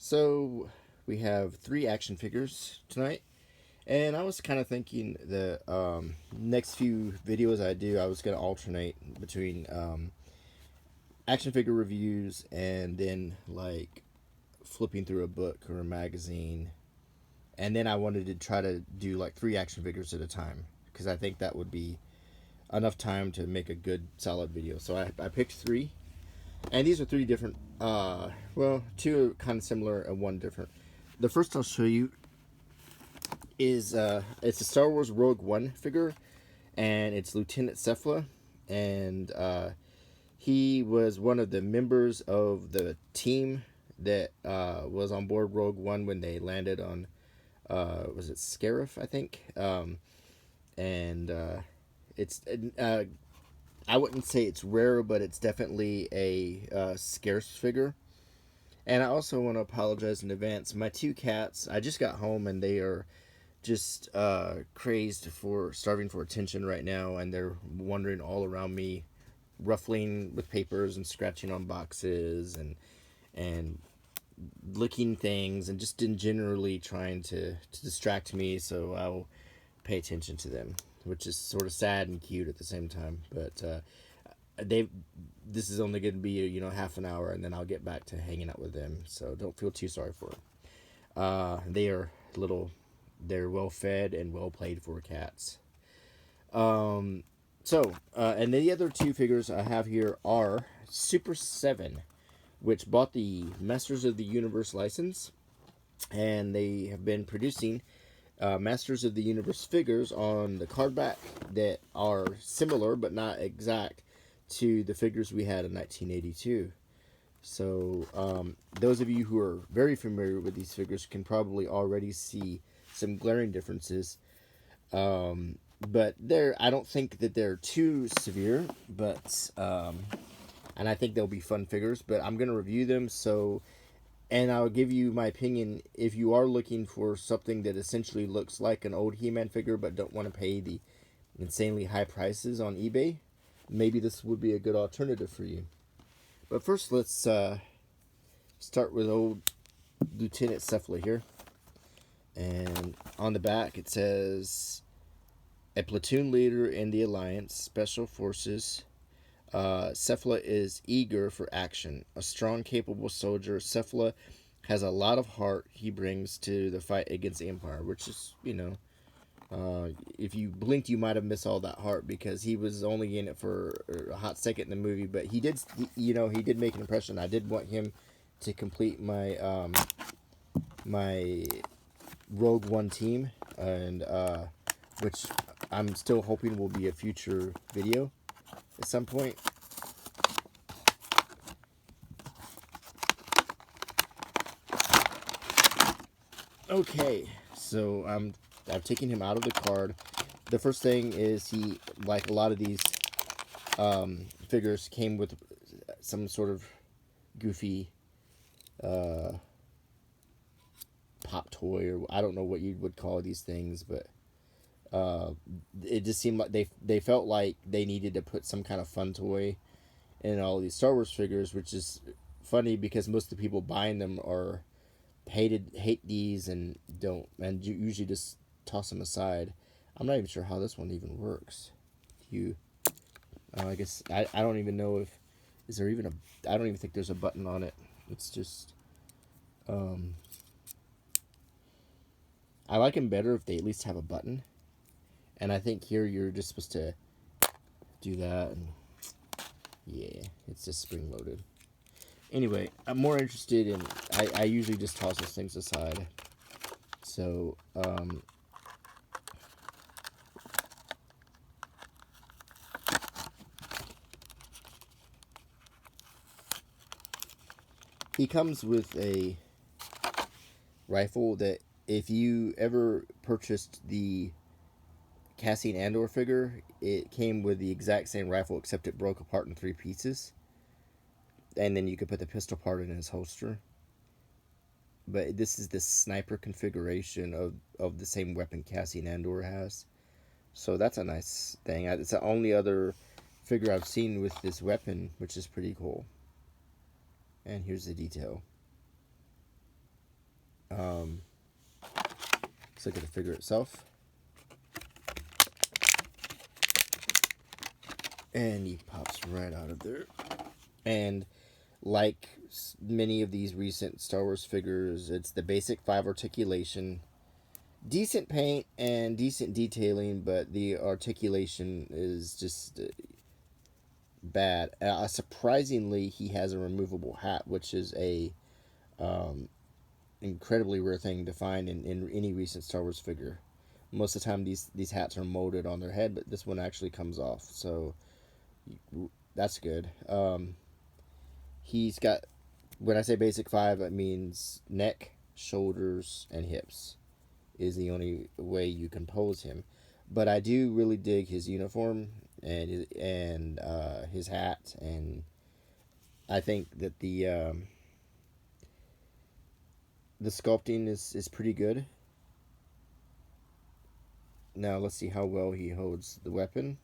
So we have three action figures tonight, and I was kind of thinking the next few videos I do, I was gonna alternate between action figure reviews and then like flipping through a book or a magazine, and then I wanted to try to do like three action figures at a time because I think that would be enough time to make a good solid video. So I picked three, and these are three different. Well, two are kind of similar and one different. The first I'll show you is it's a Star Wars Rogue One figure, and it's Lieutenant Cephala, and he was one of the members of the team that was on board Rogue One when they landed on was it Scarif, I think, and it's I wouldn't say it's rare, but it's definitely a scarce figure. And I also want to apologize in advance. My two cats, I just got home and they are just crazed for starving for attention right now, and they're wandering all around me, ruffling with papers and scratching on boxes and licking things and just in generally trying to distract me so I'll pay attention to them, which is sort of sad and cute at the same time. But they this is only going to be half an hour, and then I'll get back to hanging out with them, so don't feel too sorry for them. They are they're well fed and well played for cats. And the other two figures I have here are Super 7, which bought the Masters of the Universe license, and they have been producing Masters of the Universe figures on the card back that are similar but not exact to the figures we had in 1982. So those of you who are very familiar with these figures can probably already see some glaring differences. But I don't think that they're too severe, but and I think they'll be fun figures. But I'm gonna review them, and I'll give you my opinion if you are looking for something that essentially looks like an old He-Man figure but don't want to pay the insanely high prices on eBay. Maybe this would be a good alternative for you. But first, let's start with old Lieutenant Cephala here. And on the back, it says, a platoon leader in the Alliance Special Forces. Cephala is eager for action. A strong, capable soldier, Cephala has a lot of heart he brings to the fight against the Empire, which is, if you blinked, you might have missed all that heart because he was only in it for a hot second in the movie. But he did make an impression. I did want him to complete my my Rogue One team, and which I'm still hoping will be a future video at some point. Okay, so I've taken him out of the card. The first thing is he, like a lot of these figures, came with some sort of goofy pop toy, or I don't know what you would call these things, but it just seemed like they felt like they needed to put some kind of fun toy in all these Star Wars figures, which is funny because most of the people buying them are hate these and usually just toss them aside. I'm not even sure how this one even works. I guess I don't even know if is there even I don't even think there's a button on it. It's just I like them better if they at least have a button. And I think here you're just supposed to do that, and yeah, it's just spring loaded. Anyway, I'm more interested in, I usually just toss those things aside. So, he comes with a rifle that if you ever purchased the Cassian Andor figure, it came with the exact same rifle except it broke apart in 3 pieces. And then you could put the pistol part in his holster. But this is the sniper configuration of the same weapon Cassian Andor has. So that's a nice thing. It's the only other figure I've seen with this weapon, which is pretty cool. And here's the detail. Let's look at the figure itself. And he pops right out of there. And like many of these recent Star Wars figures, it's the basic 5 articulation. Decent paint and decent detailing, but the articulation is just bad. Surprisingly, he has a removable hat, which is a incredibly rare thing to find in any recent Star Wars figure. Most of the time, these hats are molded on their head, but this one actually comes off, so that's good. He's got, when I say basic 5, it means neck, shoulders, and hips is the only way you can pose him. But I do really dig his uniform and his hat, and I think that the sculpting is pretty good. Now let's see how well he holds the weapon.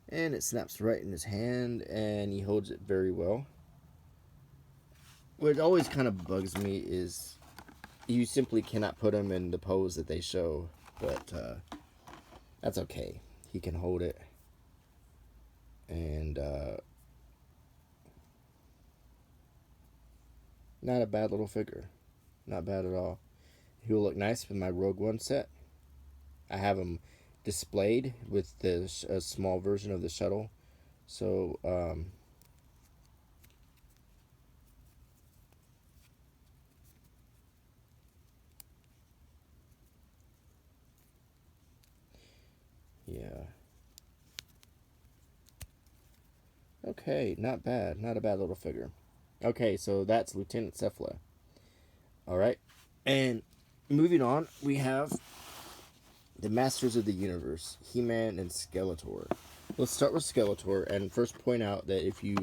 And it snaps right in his hand, and he holds it very well. What always kind of bugs me is you simply cannot put him in the pose that they show, but that's okay. He can hold it. And not a bad little figure. Not bad at all. He will look nice with my Rogue One set. I have him displayed with the a small version of the shuttle. So, yeah. Okay, not bad. Not a bad little figure. Okay, so that's Lieutenant Cephala. Alright. And moving on, we have the Masters of the Universe, He-Man and Skeletor. Let's start with Skeletor and first point out that if you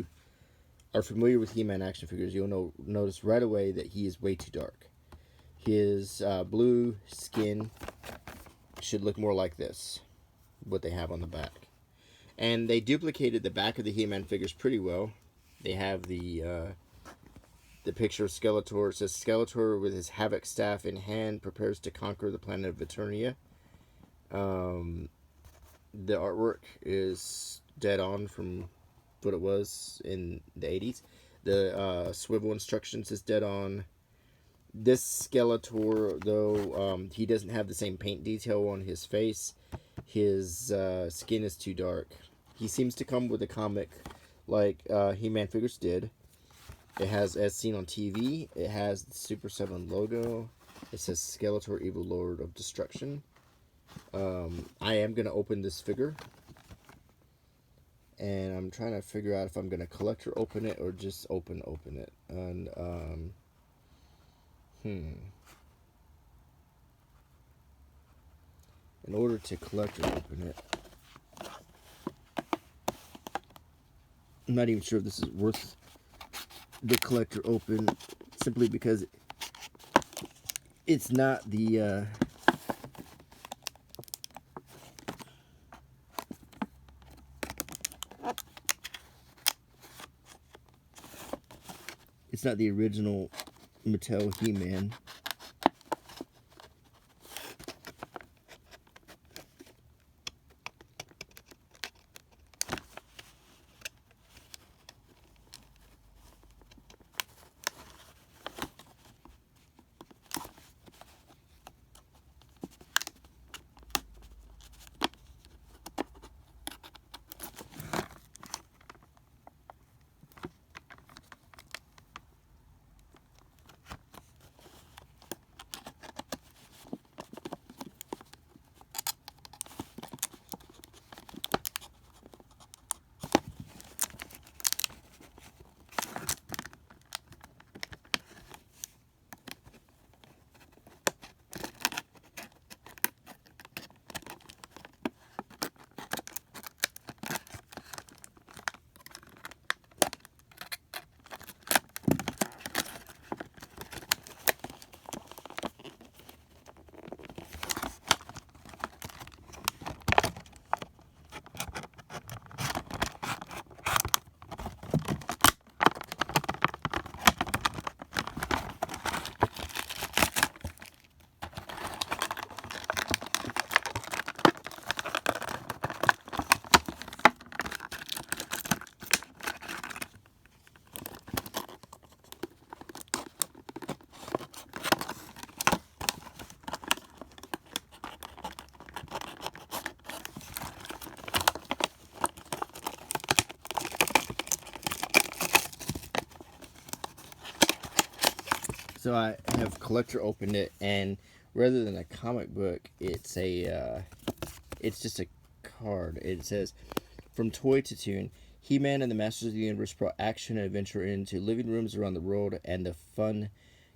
are familiar with He-Man action figures, you'll notice right away that he is way too dark. His blue skin should look more like this, what they have on the back. And they duplicated the back of the He-Man figures pretty well. They have the picture of Skeletor. It says, Skeletor with his Havoc staff in hand prepares to conquer the planet of Eternia. The artwork is dead on from what it was in the 80s. The swivel instructions is dead on. This Skeletor, though, he doesn't have the same paint detail on his face. His skin is too dark. He seems to come with a comic like He-Man figures did. It has, as seen on TV, it has the Super 7 logo. It says Skeletor, Evil Lord of Destruction. I am going to open this figure. And I'm trying to figure out if I'm going to collector open it or just open it. And, in order to collector open it, I'm not even sure if this is worth the collector open, simply because it's not the it's not the original Mattel He-Man. So I have Collector opened it, and rather than a comic book, it's just a card. It says, "From toy to tune, He-Man and the Masters of the Universe brought action and adventure into living rooms around the world, and the fun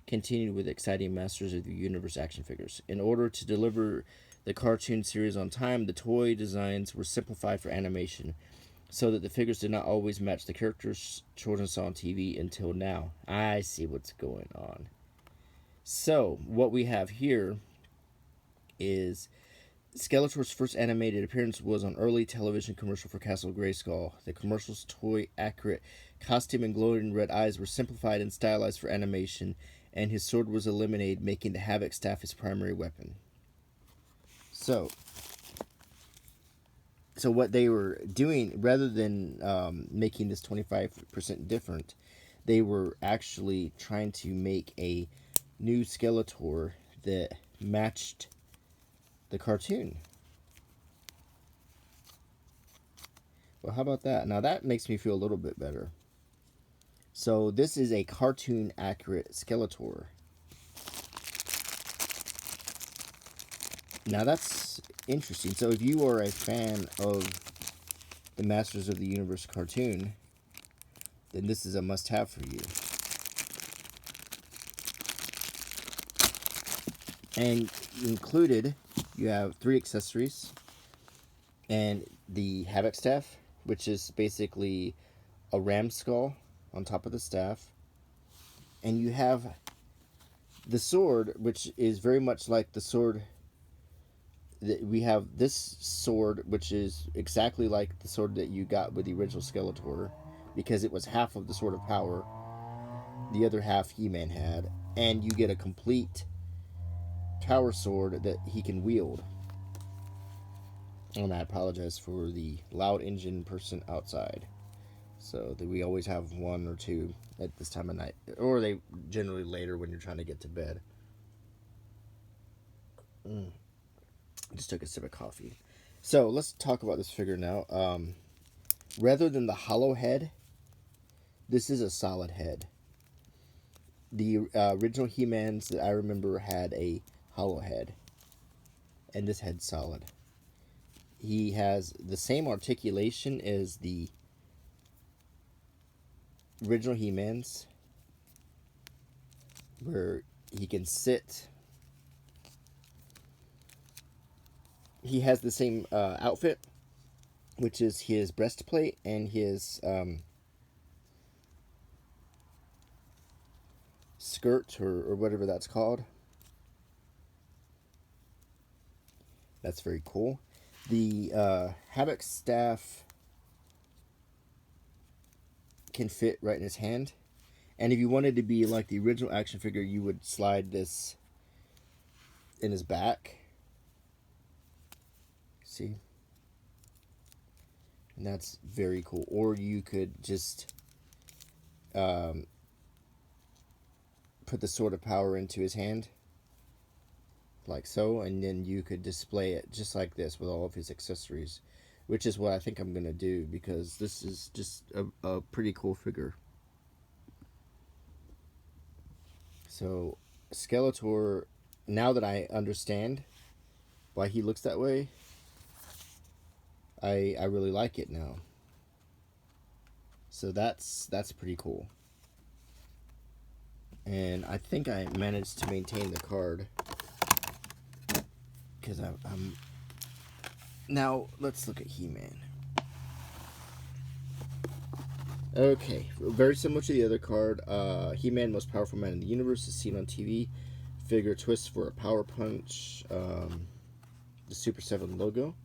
continued with exciting Masters of the Universe action figures. In order to deliver the cartoon series on time, the toy designs were simplified for animation, so that the figures did not always match the characters children saw on TV until now." I see what's going on. So, what we have here is Skeletor's first animated appearance was on early television commercial for Castle Grayskull. The commercial's toy-accurate costume and glowing red eyes were simplified and stylized for animation, and his sword was eliminated, making the Havoc staff his primary weapon. So what they were doing, rather than making this 25% different, they were actually trying to make a new Skeletor that matched the cartoon. Well, how about that? Now that makes me feel a little bit better. So this is a cartoon accurate Skeletor. Now that's interesting. So if you are a fan of the Masters of the Universe cartoon, then this is a must-have for you. And included, you have 3 accessories, and the Havoc staff, which is basically a ram skull on top of the staff, and you have the sword, which is very much like the sword that we have. This sword, which is exactly like the sword that you got with the original Skeletor, because it was half of the Sword of Power, the other half He-Man had, and you get a complete power sword that he can wield. And I apologize for the loud engine person outside. So that we always have 1 or 2 at this time of night, or they generally later when you're trying to get to bed. Just took a sip of coffee. So let's talk about this figure now. Rather than the hollow head, this is a solid head. The original He-Mans that I remember had a hollow head, and this head's solid. He has the same articulation as the original He-Mans, where he can sit. He has the same outfit, which is his breastplate and his skirt, or whatever that's called. That's very cool. The Havoc staff can fit right in his hand. And if you wanted to be like the original action figure, you would slide this in his back. See? And that's very cool. Or you could just put the Sword of Power into his hand, like so, and then you could display it just like this with all of his accessories, which is what I think I'm going to do, because this is just a pretty cool figure. So Skeletor, now that I understand why he looks that way, I really like it now. So that's pretty cool. And I think I managed to maintain the card, because I'm... Now, let's look at He-Man. Okay, very similar to the other card. He-Man, most powerful man in the universe, is seen on TV. Figure twists for a power punch. The Super 7 logo.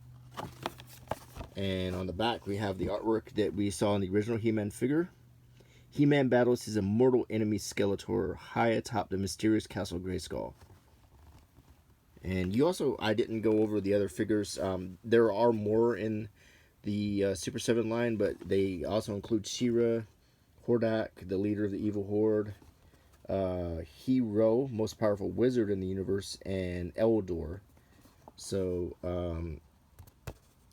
And on the back, we have the artwork that we saw in the original He-Man figure. He-Man battles his immortal enemy Skeletor high atop the mysterious Castle Grayskull. And you also, I didn't go over the other figures. There are more in the Super 7 line, but they also include She-Ra, Hordak, the leader of the evil horde, Hero, most powerful wizard in the universe, and Eldor. So,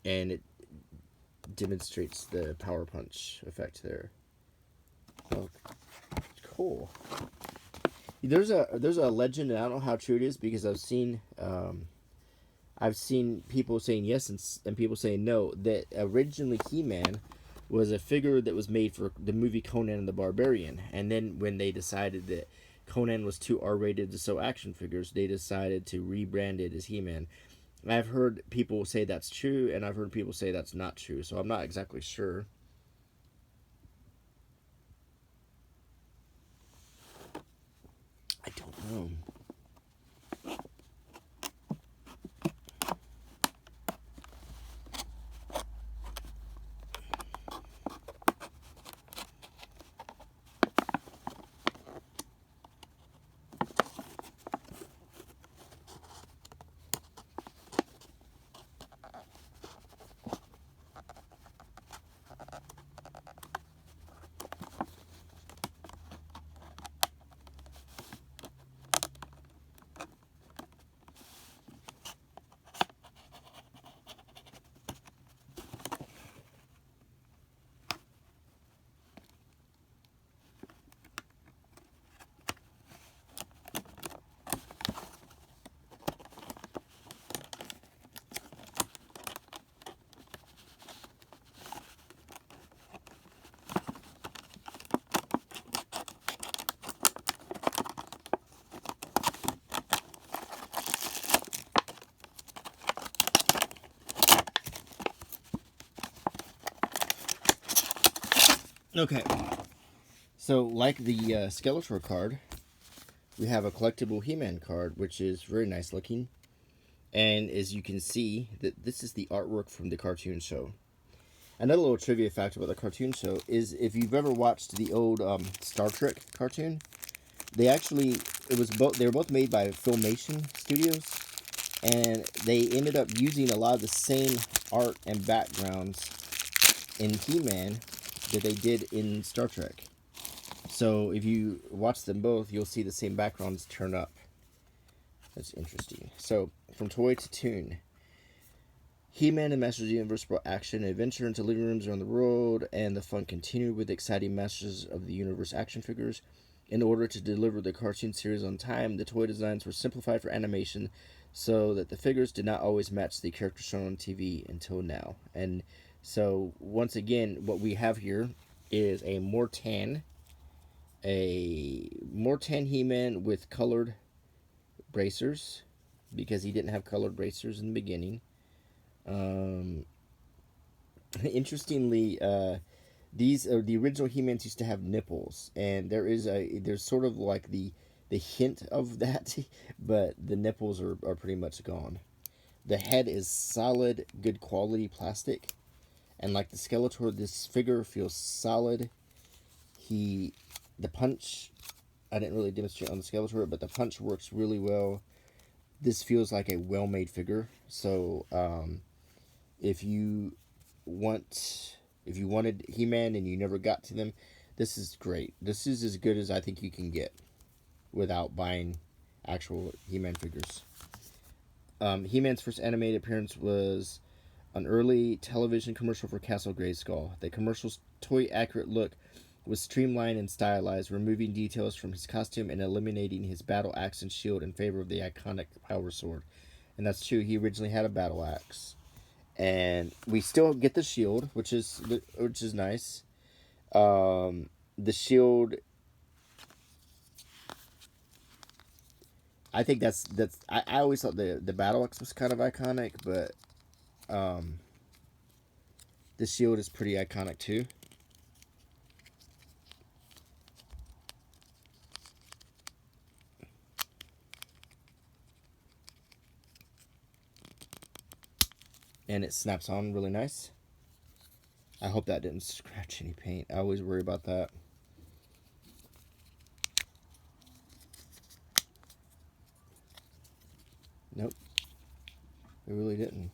and it demonstrates the power punch effect there. Oh, cool. There's a legend, and I don't know how true it is because I've seen people saying yes and people saying no. That originally He-Man was a figure that was made for the movie Conan the Barbarian, and then when they decided that Conan was too R-rated to sell action figures, they decided to rebrand it as He-Man. I've heard people say that's true, and I've heard people say that's not true, so I'm not exactly sure. I don't know. Okay, so like the Skeletor card, we have a collectible He-Man card, which is very nice looking. And as you can see, that this is the artwork from the cartoon show. Another little trivia fact about the cartoon show is if you've ever watched the old Star Trek cartoon, they were both made by Filmation Studios, and they ended up using a lot of the same art and backgrounds in He-Man that they did in Star Trek. So if you watch them both, you'll see the same backgrounds turn up. That's interesting. So from toy to tune, He-Man and Masters of the Universe brought action and adventure into living rooms around the world, and the fun continued with exciting Masters of the Universe action figures. In order to deliver the cartoon series on time, the toy designs were simplified for animation so that the figures did not always match the characters shown on TV until now. And so, once again, what we have here is a Mortan He-Man with colored bracers, because he didn't have colored bracers in the beginning. Um, Interestingly, these are the original He-Mans used to have nipples, and there's sort of like the hint of that, but the nipples are pretty much gone. The head is solid, good quality plastic, and like the Skeletor, this figure feels solid. He, the punch, I didn't really demonstrate on the Skeletor, but the punch works really well. This feels like a well-made figure. So if you wanted He-Man and you never got to them, this is great. This is as good as I think you can get without buying actual He-Man figures. He-Man's first animated appearance was an early television commercial for Castle Grayskull. The commercial's toy-accurate look was streamlined and stylized, removing details from his costume and eliminating his battle axe and shield in favor of the iconic power sword. And that's true. He originally had a battle axe, and we still get the shield, which is nice. The shield, I think I always thought the battle axe was kind of iconic, but the shield is pretty iconic too. And it snaps on really nice. I hope that didn't scratch any paint. I always worry about that. Nope, it really didn't.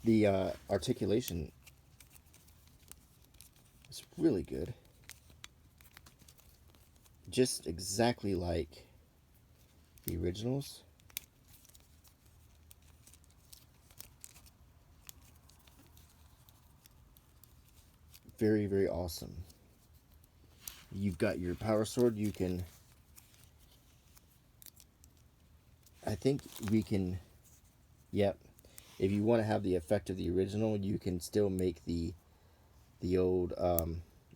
The articulation is really good. Just exactly like the originals. Very, very awesome. You've got your power sword. You can I think we can. Yep. If you want to have the effect of the original, you can still make the old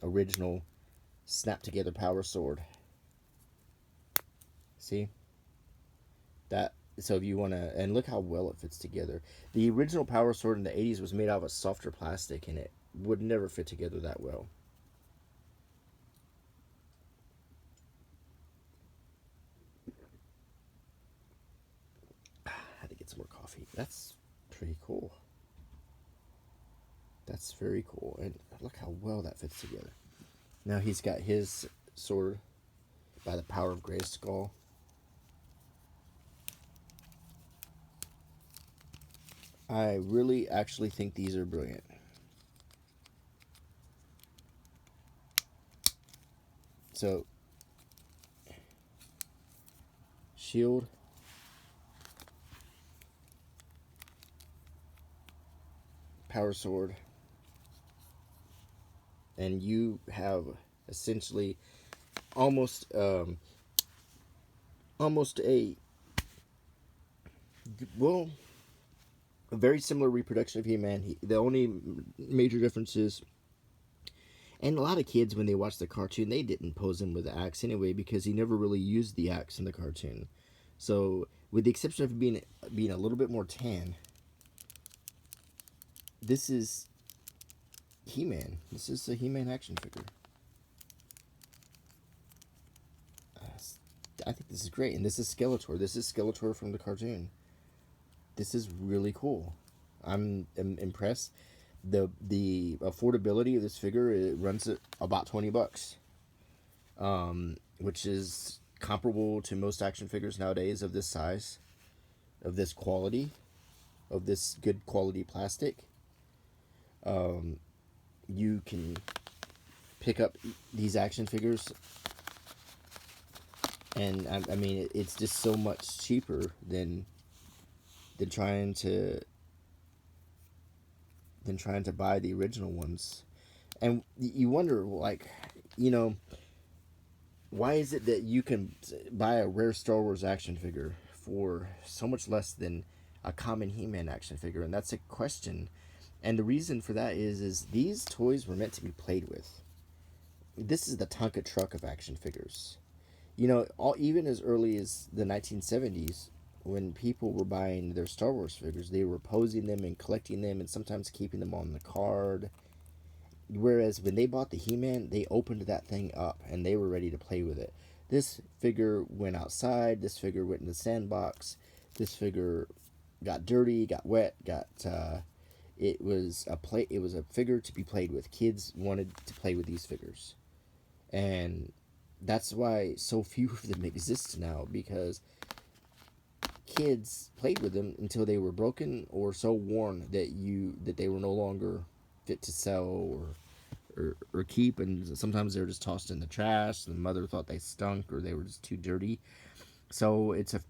original snap together power sword. See that? So if you want to, and look how well it fits together. The original power sword in the 80s was made out of a softer plastic, and it would never fit together that well. I had to get some more coffee. That's pretty cool. That's very cool. And look how well that fits together. Now he's got his sword by the power of Grayskull. I really actually think these are brilliant. So, shield, power sword, and you have essentially almost almost a, well, a very similar reproduction of He-Man. The only major difference is, and a lot of kids when they watch the cartoon, they didn't pose him with the axe anyway because he never really used the axe in the cartoon. So, with the exception of being a little bit more tan, this is He-Man. This is a He-Man action figure. I think this is great, and this is Skeletor. This is Skeletor from the cartoon. This is really cool. I'm impressed. The affordability of this figure, it runs at about $20, which is comparable to most action figures nowadays of this size, of this quality, of this good quality plastic. You can pick up these action figures, and I mean it's just so much cheaper than trying to buy the original ones. And you wonder, like, you know, why is it that you can buy a rare Star Wars action figure for so much less than a common He-Man action figure? And that's a question. And the reason for that is these toys were meant to be played with. This is the Tonka truck of action figures. You know, even as early as the 1970s, when people were buying their Star Wars figures, they were posing them and collecting them and sometimes keeping them on the card. Whereas when they bought the He-Man, they opened that thing up and they were ready to play with it. This figure went outside. This figure went in the sandbox. This figure got dirty, got wet, got. It was a play. It was a figure to be played with. Kids wanted to play with these figures, and that's why so few of them exist now, because kids played with them until they were broken or so worn that they were no longer fit to sell or keep, and sometimes they were just tossed in the trash. The mother thought they stunk or they were just too dirty. So it's a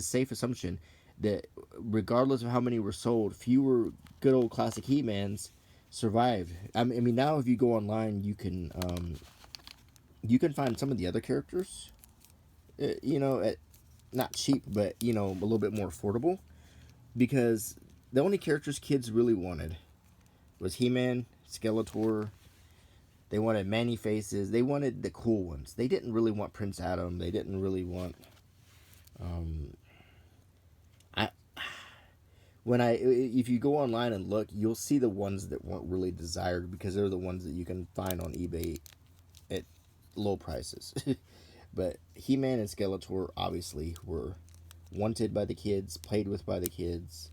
safe assumption that regardless of how many were sold, fewer good old classic He-Mans survived. I mean, now if you go online, you can find some of the other characters, you know, at not cheap, but you know, a little bit more affordable, because the only characters kids really wanted was He-Man, Skeletor. They wanted Man-E-Faces. They wanted the cool ones. They didn't really want Prince Adam. They didn't really want. I if you go online and look, you'll see the ones that weren't really desired because they're the ones that you can find on eBay at low prices. But He-Man and Skeletor obviously were wanted by the kids, played with by the kids,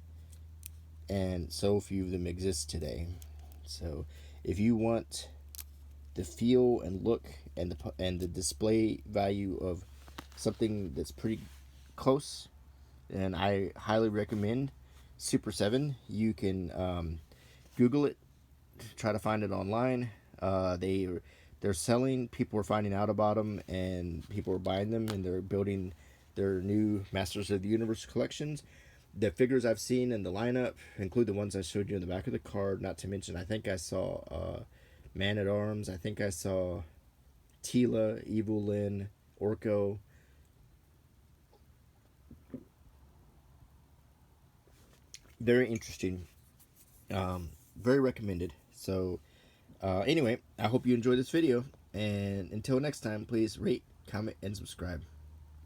and so few of them exist today. So if you want the feel and look and the display value of something that's pretty close, and I highly recommend Super 7. You can Google it, try to find it online. They're selling. People are finding out about them, and people are buying them, and they're building their new Masters of the Universe collections. The figures I've seen in the lineup include the ones I showed you in the back of the card. Not to mention, I think I saw Man at Arms. I think I saw Tila, Evil Lyn, Orko. very interesting, very recommended. So anyway, I hope you enjoyed this video, and until next time, please rate, comment, and subscribe.